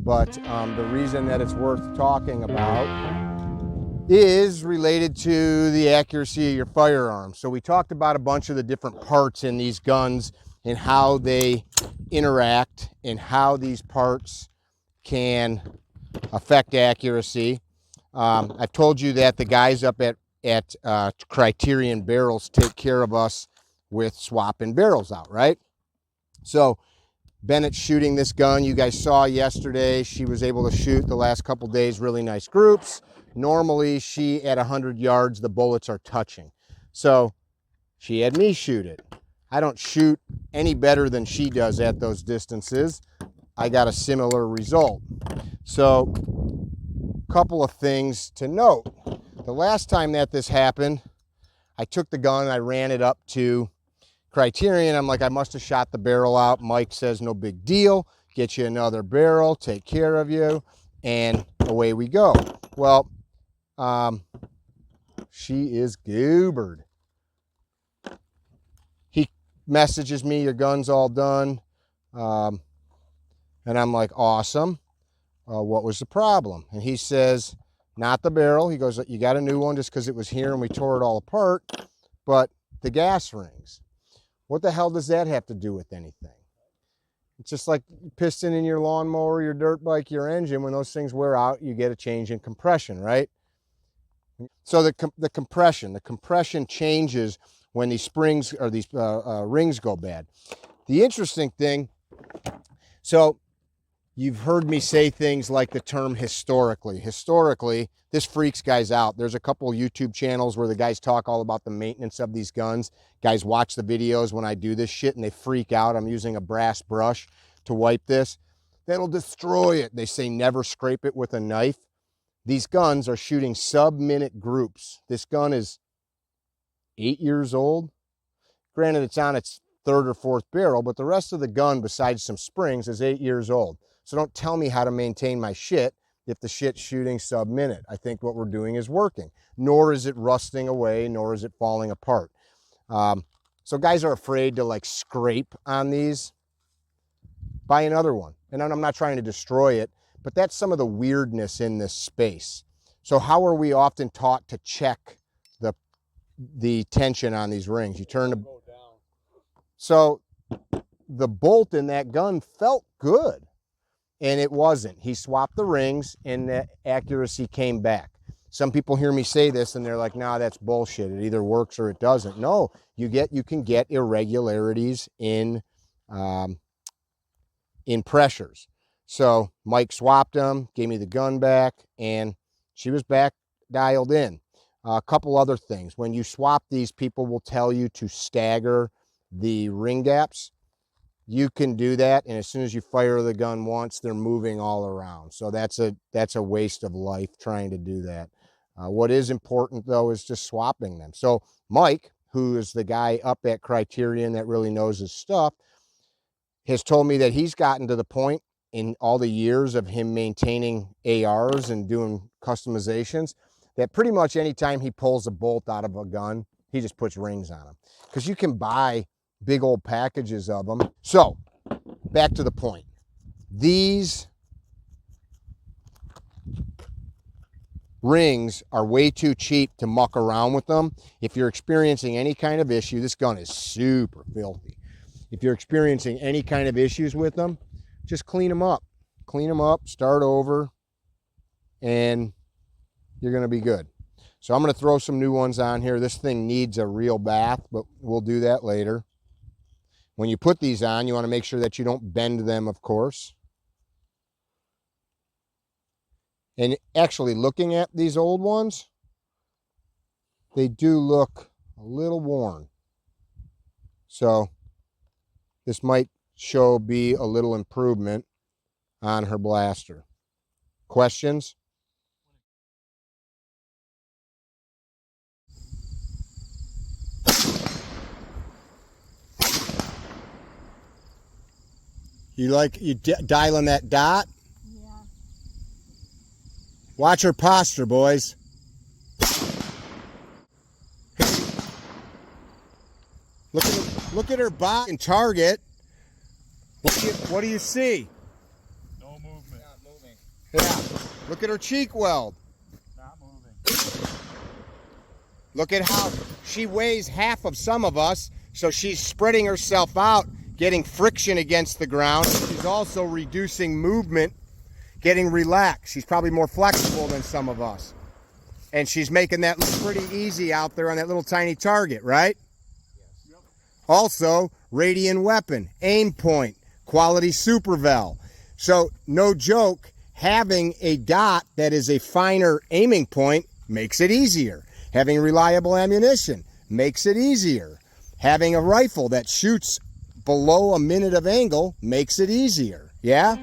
but the reason that it's worth talking about is related to the accuracy of your firearm. So we talked about a bunch of the different parts in these guns and how they interact and how these parts can affect accuracy. I've told you that the guys up at CarryTrainer barrels take care of us with swapping barrels out, right? So Bennett's shooting this gun. You guys saw yesterday, she was able to shoot the last couple days, really nice groups. Normally she at 100 yards, the bullets are touching. So she had me shoot it. I don't shoot any better than she does at those distances. I got a similar result. So couple of things to note. The last time that this happened, I took the gun, I ran it up to CarryTrainer, I'm like, I must have shot the barrel out. Mike says, no big deal, get you another barrel, take care of you, and away we go. Well, she is goobered. He messages me, your gun's all done. And I'm like, awesome. What was the problem? And he says, not the barrel. He goes, you got a new one just because it was here and we tore it all apart, but the gas rings. What the hell does that have to do with anything? It's just like piston in your lawnmower, your dirt bike, your engine. When those things wear out, you get a change in compression, right? So the compression changes when these springs or these rings go bad. The interesting thing, so you've heard me say things like the term historically. Historically, this freaks guys out. There's a couple YouTube channels where the guys talk all about the maintenance of these guns. Guys watch the videos when I do this shit and they freak out. I'm using a brass brush to wipe this. That'll destroy it. They say never scrape it with a knife. These guns are shooting sub-minute groups. This gun is 8 years old. Granted, it's on its third or fourth barrel, but the rest of the gun, besides some springs, is 8 years old. So don't tell me how to maintain my shit if the shit's shooting sub-minute. I think what we're doing is working. Nor is it rusting away, nor is it falling apart. So guys are afraid to like scrape on these. Buy another one. And I'm not trying to destroy it, but that's some of the weirdness in this space. So how are we often taught to check the tension on these rings? You turn the... So the bolt in that gun felt good. And it wasn't. He swapped the rings and the accuracy came back. Some people hear me say this and they're like, nah, that's bullshit. It either works or it doesn't. No, you can get irregularities in pressures. So Mike swapped them, gave me the gun back, and she was back dialed in. A couple other things. When you swap these, people will tell you to stagger the ring gaps. You can do that, and as soon as you fire the gun once, they're moving all around. So that's a waste of life trying to do that. What is important, though, is just swapping them. So Mike, who is the guy up at CarryTrainer that really knows his stuff, has told me that he's gotten to the point in all the years of him maintaining ARs and doing customizations that pretty much anytime he pulls a bolt out of a gun, he just puts rings on them. Because you can buy big old packages of them. So back to the point. These rings are way too cheap to muck around with them. If you're experiencing any kind of issue, this gun is super filthy. If you're experiencing any kind of issues with them, just clean them up. Clean them up, start over, and you're going to be good. So I'm going to throw some new ones on here. This thing needs a real bath, but we'll do that later. When you put these on, you want to make sure that you don't bend them, of course. And actually looking at these old ones, they do look a little worn. So this might be a little improvement on her blaster. Questions? You dialing that dot? Yeah. Watch her posture, boys. Look at her bot and target. What do you see? No movement. Yeah. Look at her cheek weld. Not moving. Look at how she weighs half of some of us, so she's spreading herself out, getting friction against the ground. She's also reducing movement, getting relaxed. She's probably more flexible than some of us. And she's making that look pretty easy out there on that little tiny target, right? Yes. Yep. Also, radian weapon, aim point, quality supervel. So, no joke, having a dot that is a finer aiming point makes it easier. Having reliable ammunition makes it easier. Having a rifle that shoots below a minute of angle makes it easier. Yeah?